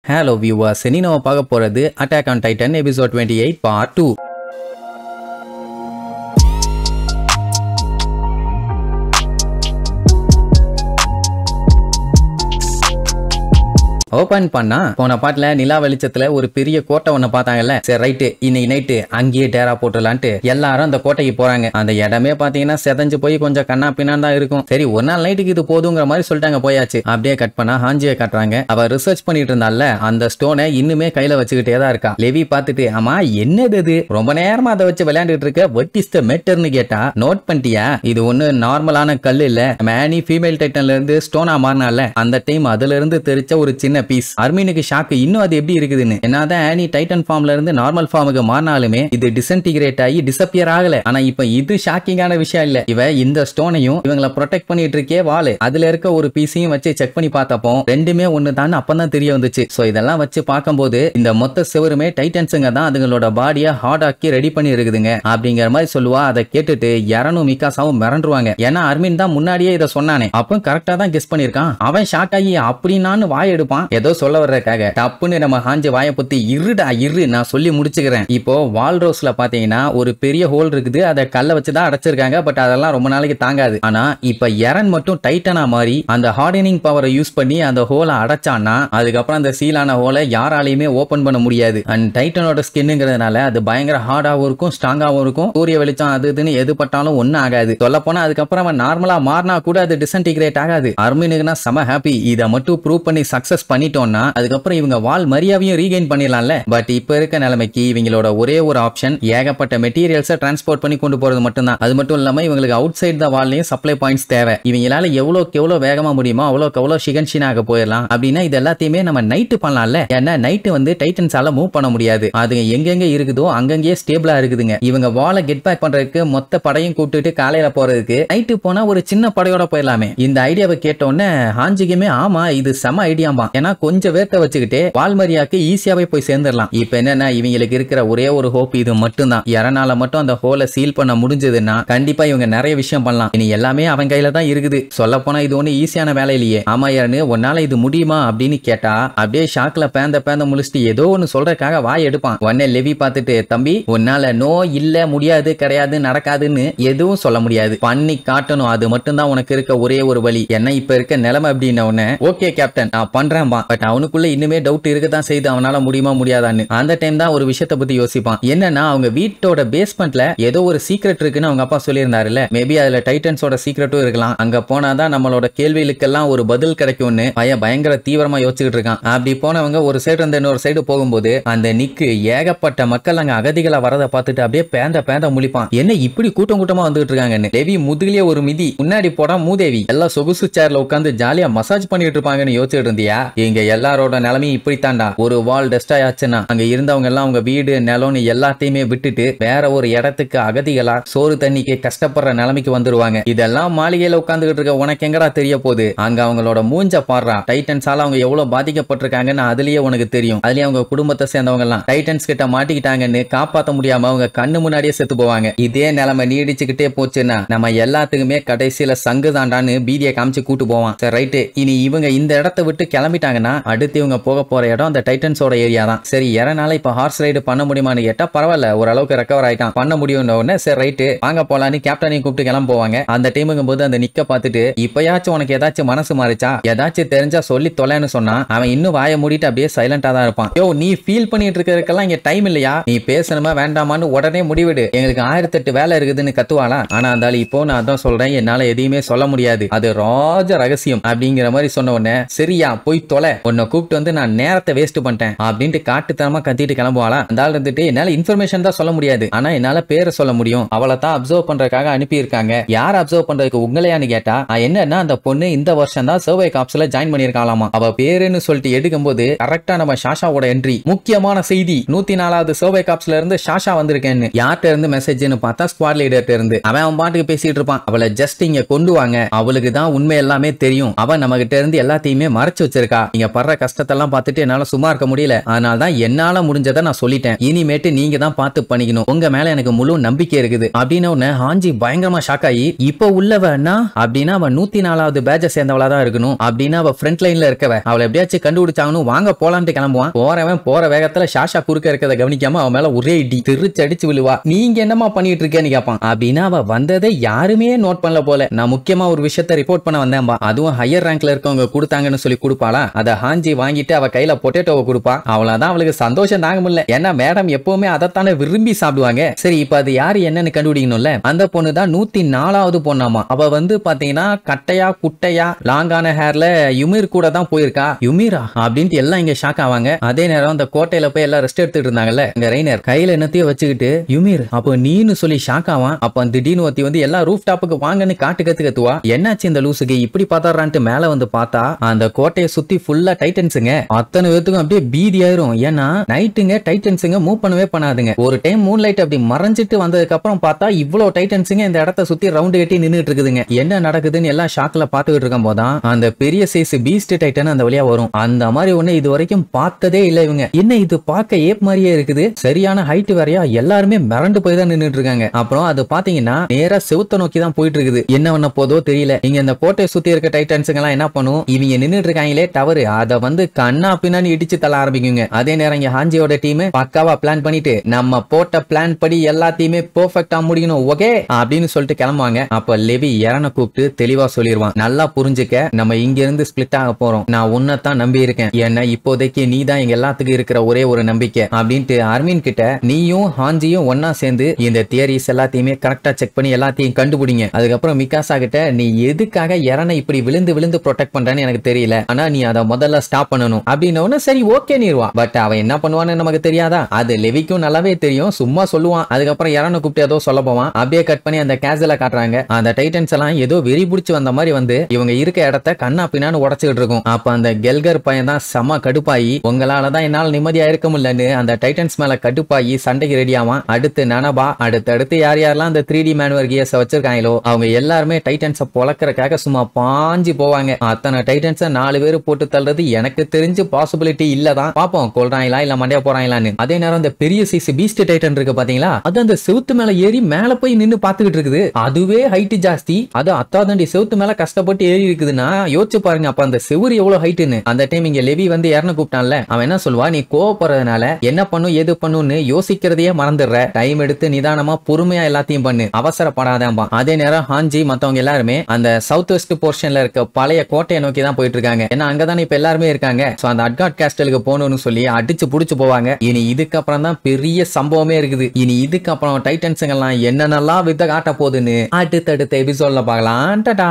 Hello viewers, இனி நம்ம பார்க்க போறது Attack on Titan episode 28 part 2. Open பண்ணா போன பாட்டுல நிலா வெளிச்சத்துல ஒரு பெரிய கோட்டை ஒண்ணு பார்த்தாங்கல்ல. சரி ரைட்டு, இன்னைக்கு நைட்டு அங்கேயே டேரா போட்டுலான்ட்டு எல்லாரும் அந்த கோட்டைக்கு போறாங்க. அந்த இடமே பாத்தீங்கன்னா செதஞ்சு போய் கொஞ்சம் கண்ணா பின்னான் தான் இருக்கும். சரி ஒரு நாள் நைட்டுக்கு இது போதுங்கிற மாதிரி சொல்லிட்டாங்க, போயாச்சு. அப்படியே கட் பண்ணா ஹாஞ்சியை காட்டுறாங்க. அவ ரிசர்ச் பண்ணிட்டு இருந்தால அந்த ஸ்டோனை இன்னுமே கையில வச்சுக்கிட்டே தான் இருக்கா. லெவி பார்த்துட்டு, ஆமா என்னது இது, ரொம்ப நேரமா அதை வச்சு விளையாண்டுட்டு இருக்க, what is the matterன்னு கேட்டா, நோட் பண்ணிட்டியா இது ஒண்ணு நார்மலான கல் இல்ல, மேனி ஃபீமேல் டைட்டன்ல இருந்து ஸ்டோனா மாறினால அந்த டைம் அதுல இருந்து தெரிச்ச ஒரு சின்ன பீஸ். அர்மீனுக்கு ஷாக்கு, இன்னும் அது எப்படி இருக்குதுன்னு. என்னதான் ஆனி டைட்டன் ஃபார்ம்ல இருந்து நார்மல் ஃபார்முக்கு மாறினாலுமே இது டிசன்டிகிரேட் ஆகி டிசப்பியர் ஆகல. ஆனா இப்ப இது ஷாக்கிங்கான விஷயம் இல்ல. இவ இந்த ஸ்டோனையும் இவங்களை ப்ரொடெக்ட் பண்ணிட்டு இருக்கே வாளு, அதுல இருக்க ஒரு பீஸையும் வச்சு செக் பண்ணி பார்த்தப்போ ரெண்டுமே ஒண்ணு தான் அப்பதான் தெரிய வந்துச்சு. சோ இதெல்லாம் வச்சு பார்க்கும்போது இந்த மொத்த செவருமே டைட்டன்ஸுங்க தான் அதுங்களோட பாடியை ஹார்ட் ஆக்கி ரெடி பண்ணி இருக்குதுங்க அப்படிங்கிற மாதிரி சொல்லுவா. அதை கேட்டுட்டு யாரனும் மிகாசாவும் மிரண்டுருவாங்க. ஏன்னா அர்மின் தான் முன்னாடியே இதை சொன்னானே, அப்போ கரெக்டா தான் கெஸ் பண்ணிருக்கான். அவன் ஷாக் ஆகி அப்படின்னான்னு வாய் எடுப்பான், ஏதோ சொல்ல வர்றதுக்காக. தப்புன்னு நம்ம ஹாஞ்சி வாயை பத்தி இருடா இரு நான் சொல்லி முடிச்சுக்கிறேன். இப்போ வால்ரோஸ்ல பாத்தீங்கன்னா ஒரு பெரிய ஹோல் இருக்குது, அதை கல்ல வச்சுதான் அடைச்சிருக்காங்க. பட் அதெல்லாம் ரொம்ப நாளைக்கு தாங்காது. ஆனா இப்ப எரன் மட்டும் டைட்டனா மாறி அந்த ஹார்டனிங் பவரை யூஸ் பண்ணி அந்த ஹோலை அடைச்சான்னா அதுக்கப்புறம் அந்த சீலான ஹோலை யாராலையுமே ஓபன் பண்ண முடியாது. அண்ட் டைட்டனோட ஸ்கின்னுங்கிறதுனால அது பயங்கர ஹார்டாவும் இருக்கும், ஸ்ட்ராங்காவும் இருக்கும். சூரிய வெளிச்சம் அது இதுன்னு எது பட்டாலும் ஒன்னும் ஆகாது. சொல்ல போனா அதுக்கப்புறம் அவன் நார்மலா மாறினா கூட அது டிசன்டிகிரேட் ஆகாது. அர்மினுக்குனா செம ஹாப்பி, இதை மட்டும் ப்ரூவ் பண்ணி சக்சஸ் பண்ணிட்டோம்னா அதுக்கப்புறம் இவங்க வால் மரியாதையும் ரீகெயின் பண்ணிடலாம்ல. பட் இப்ப இருக்க நிலைமைக்கு இவங்களோட ஒரே ஒரு ஆப்ஷன் ஏகப்பட்ட மெட்டீரியல்ஸை டிரான்ஸ்போர்ட் பண்ணி கொண்டு போறது மட்டும்தான். அது மட்டும் இல்லாம இவங்களுக்கு அவுட் சைட் த வால்லையும் சப்ளை பாயிண்ட்ஸ் தேவை. இவங்களால எவ்வளோக்கு எவ்வளவு வேகமா முடியுமோ அவ்வளோக்கு அவ்வளோ ஷிகன்ஷினாக போயிடலாம். அப்படின்னா இது எல்லாத்தையுமே நம்ம நைட்டு பண்ணலாம்ல. ஏன்னா நைட்டு வந்து டைட்டன்ஸால மூவ் பண்ண முடியாது, அது எங்கெங்க இருக்குதோ அங்கங்கே ஸ்டேபிளா இருக்குதுங்க. இவங்க வாலை கெட் பேக் பண்றதுக்கு மொத்த படையும் கூப்பிட்டு காலையில போறதுக்கு நைட்டு போனா ஒரு சின்ன படையோட போயிடலாமே. இந்த ஐடியாவை கேட்டோன்னே ஹாஞ்சிக்குமே ஆமா இது செம ஐடியாம்பா. ஏன்னா கொஞ்சம் வேர்த்த வச்சுக்கிட்டே வால்மரியாக்கு ஈஸியாவே போய் சேர்ந்துடலாம். இப்ப என்னன்னா இவங்களுக்கு இருக்கிற ஒரே ஒரு ஹோப் இது மட்டும் தான். யாரனால மட்டும் அந்த ஹோலை சீல் பண்ண முடிஞ்சதுன்னா கண்டிப்பா இவங்க நிறைய விஷயம் பண்ணலாம். இனி எல்லாமே அவன் கையில தான் இருக்குது. சொல்ல போனா இது ஒண்ணு ஈஸியான வேலை இல்லையே. ஆமா யாருன்னு உன்னால இது முடியுமா அப்படின்னு கேட்டா அப்படியே ஷாக்ல பேந்த முழிச்சிட்டு ஏதோ ஒன்னு சொல்றதுக்காக வாய் எடுப்பான். உடனே லெவி பார்த்துட்டு, தம்பி உன்னால நோ இல்ல முடியாது கிடையாது நடக்காதுன்னு எதுவும் சொல்ல முடியாது, பண்ணி காட்டணும், அது மட்டும் தான் உனக்கு இருக்க ஒரே ஒரு வழி. என்ன இப்ப இருக்க நிலைமை அப்படின்னு உடனே ஓகே கேப்டன் நான் பண்றேன். பட் அவனுக்குள்ள இன்னுமே டவுட் இருக்கதான் செய்து அவனால முடியுமா முடியாதான்னு. அந்த டைம் தான் ஒரு விஷயத்தை பத்தி யோசிப்பான். என்னன்னா அவங்க வீட்டோட பேஸ்மெண்ட்ல ஏதோ ஒரு சீக்ரெட் இருக்குன்னு அவங்க அப்பா சொல்லியிருந்தாருல்ல. மேபி அதுல டைட்டன்ஸோட சீக்ரெட்டும் இருக்கலாம். அங்க போனாதான் நம்மளோட கேள்விகளுக்கெல்லாம் ஒரு பதில் கிடைக்கும்னு பயங்கர தீவிரமா யோசிச்சுட்டு இருக்கான். அப்படி போனவங்க ஒரு சைடு இருந்து இன்னொரு சைடு போகும்போது அந்த நிக்கு ஏகப்பட்ட மக்கள் அங்க அகதிகளா வரதை பார்த்துட்டு அப்படியே பேந்த முழிப்பான். என்ன இப்படி கூட்டமா வந்துட்டு இருக்காங்கன்னு. தேவி முதுகிலே ஒரு மிதி, முன்னாடி போடா மூதேவி, எல்லாம் சொகுசு சேர்ல உட்காந்து ஜாலியா மசாஜ் பண்ணிட்டு இருப்பாங்கன்னு யோசிச்சுட்டு இருந்தியா? இங்க எல்லாரோட நிலைமையும் இப்படித்தாண்டா. ஒரு வால் டெஸ்டாய் ஆச்சுன்னா அங்க இருந்தவங்க எல்லாம் அவங்க வீடு நிலம்னு எல்லாத்தையுமே விட்டுட்டு வேற ஒரு இடத்துக்கு அகதிகளா சோறு தண்ணிக்கு கஷ்டப்படுற நிலைமைக்கு வந்துருவாங்க. இதெல்லாம் மாளிகையில உட்கார்ந்துகிட்டு இருக்க உனக்கு எங்கடா தெரிய போகுது? அங்க அவங்களோட மூஞ்ச பாடுறா. டைட்டன்ஸால அவங்க எவ்வளவு பாதிக்கப்பட்டிருக்காங்கன்னு அதுலயே உனக்கு தெரியும். அதுலயே அவங்க குடும்பத்தை சேர்ந்தவங்க எல்லாம் டைட்டன்ஸ் கிட்ட மாட்டிக்கிட்டாங்கன்னு காப்பாற்ற முடியாம அவங்க கண்ணு முன்னாடியே செத்து போவாங்க. இதே நிலைமை நீடிச்சுக்கிட்டே போச்சுன்னா நம்ம எல்லாத்துக்குமே கடைசியில சங்கு தாண்டான்னு பீதியை காமிச்சு கூட்டு போவான். சரி ரைட்டு, இனி இவங்க இந்த இடத்தை விட்டு கிளம்பிட்டாங்கன்னா அடுத்து இவங்க போக போற இடம் அந்த டைட்டன்ஸோட ஏரியா தான். சரி எரனால இப்ப ஹார்ஸ் ரைடு பண்ண முடியுமான்னு கேட்டா பரவாயில்ல, ஓரளவுக்கு ரெக்கவர் ஆயிட்டான், பண்ண முடியும்னு. சரி ரைட்டு வாங்க போலான்னு கேப்டனையும் கூப்பிட்டு கிளம்ப போவாங்க. அந்த டைமுங்கும் போது அந்த நிக்க பார்த்துட்டு, இப்பயாச்சும் உனக்கு ஏதாச்சும் மனசு மாறிச்சா, ஏதாச்சும் தெரிஞ்சா சொல்லி தொலைன்னு சொன்னா அவன் இன்னும் வாய மூடிட்டு அப்படியே சைலண்டா தான் இருப்பான். யோ நீ ஃபீல் பண்ணிட்டு இருக்கிறதுக்கெல்லாம் இங்க டைம் இல்லையா, நீ பேசணுமா வேண்டாமான்னு உடனே முடிவிடு, எங்களுக்கு 1008 வேலை இருக்குதுன்னு கத்துவாளா. ஆனா இருந்தாலும் இப்போ நான் அதான் சொல்றேன், என்னால எதையுமே சொல்ல முடியாது, அது ராஜ ரகசியம் அப்படிங்கிற மாதிரி சொன்ன உடனே சரியா போய் தொலை, உன்னை கூப்பிட்டு வந்து நான் நேரத்தை வேஸ்ட் பண்ணிட்டேன் அப்படின்ட்டு காட்டுத்தனமா கத்திட்டு கிளம்புவாளா. அந்த ஆள் இருந்துட்டு என்னால இன்ஃபர்மேஷன் தான் சொல்ல முடியாது, ஆனா என்னால பேரை சொல்ல முடியும், அவளை தான் அப்சர்வ் பண்றதுக்காக அனுப்பி இருக்காங்க. யார் அப்சர்வ் பண்றதுக்கு உங்களையான்னு கேட்டா என்னன்னா அந்த பொண்ணு இந்த வருஷம் தான் சர்வே காப்ஸ்ல ஜாயின் பண்ணிருக்காளாமா. அவ பேருன்னு சொல்லிட்டு எடுக்கும்போது கரெக்டா நம்ம ஷாஷாவோட என்ட்ரி. முக்கியமான செய்தி, 104வது சர்வே காப்ஸ்ல இருந்து ஷாஷா வந்திருக்கேன்னு. யார்கிட்ட இருந்து மெசேஜ்னு பார்த்தா ஸ்குவாட் லீடர்ட்ட இருந்து. அவன் பாட்டுக்கு பேசிட்டு இருப்பான். அவளை ஜஸ்ட் இங்க கொண்டு வாங்க, அவளுக்கு தான் உண்மை எல்லாமே தெரியும், அவன் நம்ம கிட்ட இருந்து எல்லாத்தையுமே மறைச்சு வச்சிருக்கா நீங்க படுற கஷ்டத்தெல்லாம் பார்த்துட்டு என்னால சும்மா இருக்க முடியல, அதனால தான் என்னால முடிஞ்சதை நான் சொல்லிட்டேன், இனிமேட்டு நீங்க தான் பார்த்து பண்ணிக்கணும், உங்க மேல எனக்கு முழு நம்பிக்கை இருக்குது அப்படின்னு உடனே ஹாஞ்சி பயங்கரமா ஷாக் ஆகி, இப்போ உள்ளவனா அப்படின்னா அவன் 104வது பேட்ச சேர்ந்தவளா தான் இருக்கணும், அப்படின்னா அவ ஃப்ரண்ட் லைன்ல இருக்கவ அவளை எப்படியாச்சும் கண்டுபிடிச்சாங்கன்னு வாங்க போலான்ட்டு கிளம்புவான். போறவன் போற வேகத்துல ஷாஷா குறுக்க இருக்கிறத கவனிக்காம அவன் மேல ஒரே இடி திருச்சு அடிச்சு விழுவா. நீங்க என்னமா பண்ணிட்டு இருக்கேன்னு கேட்பான். அப்படின்னா அவ வந்ததை யாருமே நோட் பண்ணல போல, நான் முக்கியமா ஒரு விஷயத்தை ரிப்போர்ட் பண்ண வந்தேன்பா, அதுவும் ஹையர் ரேங்க்ல இருக்கவங்க கொடுத்தாங்கன்னு சொல்லி கொடுப்பாளா. அத ஹாஞ்சி வாங்கிட்டு அவ கையில பொட்டேட்டோவை கொடுப்பா. அவ்வளவுதான் அவளுக்கு சந்தோஷம் தாங்க முடியல, ஏன்னா மேடம் எப்பவுமே அதைத்தானே விரும்பி சாப்பிடுவாங்க. சரி இப்ப அது யாரு என்னன்னு கண்டுபிடிக்கணும்ல. அந்த பொண்ணு தான் 104வது பொண்ணாமா. அவ வந்து பாத்தீங்கன்னா கட்டையா குட்டையா லாங்கான ஹேர்ல யுமீர் கூட தான் போயிருக்கா. யுமீரா அப்படின்ட்டு எல்லாம் இங்க ஷாக் ஆவாங்க. அதே நேரம் அந்த கோட்டையில போய் எல்லாம் ரெஸ்ட் எடுத்துட்டு இருந்தாங்கல்ல, இங்க ரெய்னர் கையில என்னத்தையும் வச்சுக்கிட்டு யுமீர் அப்ப நீன்னு சொல்லி ஷாக் ஆவான். அப்ப திடீர்னு ஒருத்தி வந்து எல்லா ரூஃப் டாப்புக்கு வாங்கன்னு காட்டு கத்துவா. என்னாச்சு இந்த லூசுக்கு இப்படி பாத்தாரான்ட்டு மேல வந்து பார்த்தா அந்த கோட்டையை சுத்தி ஃபுல்லா டைட்டன்ஸுங்க. அத்தனை பேத்துக்கும் அப்படியே பீதி ஆயிரும். ஏன்னா நைட்டுங்க டைட்டன்ஸுங்க மூவ் பண்ணவே பண்ணாதுங்க. ஒரு டைம் மூன் லைட் அப்படி மறைஞ்சிட்டு வந்ததுக்கு அப்புறம் பார்த்தா இவ்வளவு டைட்டன்ஸுங்க இந்த இடத்த சுத்தி ரவுண்ட் கட்டி நின்னுட்டு இருக்குதுங்க. என்ன நடக்குதுன்னு எல்லாம் ஷாக்ல பாத்துக்கிட்டு இருக்கும் போதான் அந்த பெரிய சைஸ் பீஸ்ட் டைட்டன் அந்த வழியா வரும். அந்த மாதிரி ஒண்ணு இது வரைக்கும் பார்த்ததே இல்ல இவங்க. என்ன இது பார்க்க ஏப் மாதிரியே இருக்குது, சரியான ஹைட் வேறையா, எல்லாருமே மிரண்டு போய் தான் நின்னுட்டு இருக்காங்க. அப்புறம் அது பாத்தீங்கன்னா நேரா செவுத்த நோக்கி தான் போயிட்டு இருக்குது. என்ன பண்ண போதோ தெரியல. இங்க இந்த கோட்டையை சுத்தி இருக்க டைட்டன்ஸுங்க எல்லாம் என்ன பண்ணும், இவங்க நின்னுட்டு இருக்காங்களே டவரு, அத வந்து கண்ணா பின்னான்னு இடிச்சு தள்ள ஆரம்பிக்குங்க. அதே நேரம் இங்க ஹாஞ்சியோட டீம் பக்காவா பிளான் பண்ணிட்டு நம்ம போட்ட பிளான் படி எல்லாத்தையுமே பெர்ஃபெக்ட்டா முடிக்கணும் ஓகே அப்படின்னு சொல்லிட்டு கிளம்புவாங்க. அப்ப லெவி எரனை கூப்பிட்டு தெளிவா சொல்லிடுவான், நல்லா புரிஞ்சுக்க, நம்ம இங்க இருந்து ஸ்பிளிட் ஆக போறோம், நான் உன்னைத்தான் நம்பி இருக்கேன், ஏன்னா இப்போதைக்கு நீ தான் எங்க எல்லாத்துக்கும் இருக்கிற ஒரே ஒரு நம்பிக்கை அப்படின்ட்டு அர்மின் கிட்ட நீயும் ஹாஞ்சியும் ஒன்னா சேர்ந்து இந்த தியரிஸ் எல்லாத்தையுமே கரெக்டா செக் பண்ணி எல்லாத்தையும் கண்டுபிடிங்க. அதுக்கப்புறம் மிகாசா கிட்ட நீ எதுக்காக எரனை இப்படி விழுந்து விழுந்து ப்ரொடெக்ட் பண்றேன்னு எனக்கு தெரியல, ஆனா நீ அதை முதல்ல ஸ்டாப் பண்ணணும் அப்படின்னு சரி ஓகே நீருவா. பட் அவன் என்ன பண்ணுவான்னு நமக்கு தெரியாதா, அது லெவிக்கும் நல்லாவே தெரியும், சும்மா சொல்லுவான். அதுக்கப்புறம் எரனை கூப்பிட்டு ஏதோ சொல்ல போவான். அப்படியே கட் பண்ணி அந்த கேஸ்ல காட்டுறாங்க. அந்த டைட்டன்ஸ் எல்லாம் ஏதோ வெறி பிடிச்சு வந்த மாதிரி வந்து இவங்க இருக்க இடத்த கண்ணா பின்னான்னு உடச்சிட்டு இருக்கும். அப்ப அந்த கெல்கர் பையன் தான் செம கடுப்பாயி, உங்களாலதான் என்னால நிம்மதியா இருக்க முடியலன்னு அந்த டைட்டன்ஸ் மேல கடுப்பாயி சண்டைக்கு ரெடி ஆவான். அடுத்து நனபா, அடுத்து யார் யாரெல்லாம் அந்த 3D மேனுவர் கியர்ஸ் வச்சிருக்காங்களோ அவங்க எல்லாருமே டைட்டன்ஸ பொளக்கறதுக்காக சும்மா பாஞ்சு போவாங்க. அத்தனை டைட்டன்ஸ 4 பேர் போட்டு தள்ளுறது எனக்கு தெரிஞ்சு பாசிபிலிட்டி இல்லதான். பாப்போம் கொல்றாங்களா இல்ல மண்டையா போறாங்களான்னு. அதே நேரம் அந்த பெரிய சைஸ் பீஸ்ட் டைட்டன் இருக்கு பாத்தீங்களா, அது அந்த செவுத்து மேல ஏறி மேல போய் நின்னு பாத்துக்கிட்டு இருக்குது. அதுவே ஹைட் ஜாஸ்தி, அது அத்தாதண்டி செவுத்து மேல கஷ்டப்பட்டு ஏறி இருக்குதுன்னா யோசிச்சு பாருங்க அப்ப அந்த செவுரு எவ்வளவு ஹைட்னு. அந்த டைம் இங்க லெவி வந்து யாருன்னு கூப்பிட்டான்ல, அவன் என்ன சொல்வா, நீ கோவப்படுறதுனால என்ன பண்ணும் எது பண்ணுன்னு யோசிக்கிறதையே மறந்துடுற, டைம் எடுத்து நிதானமா பொறுமையா எல்லாத்தையும் பண்ணு, அவசரப்படாதம்பா. அதே நேரம் ஹாஞ்சி மத்தவங்க எல்லாருமே அந்த சவுத் வெஸ்ட் போர்ஷன்ல இருக்க பழைய கோட்டையை நோக்கி தான் போயிட்டு இருக்காங்க. ஏன்னா அங்கதானே இப்ப எல்லாருமே இருக்காங்க. சோ அந்த அட்காட் கேஸ்டலுக்கு போகணும்னு சொல்லி அடிச்சு புடிச்சு போவாங்க. இனி இதுக்கப்புறம் தான் பெரிய சம்பவமே இருக்குது. இனி இதுக்கப்புறம் டைட்டன்ஸுங்கெல்லாம் என்னென்னலாம் வித்த காட்ட போகுதுன்னு அடுத்தடுத்த எபிசோட்ல பார்க்கலாம். டாடா.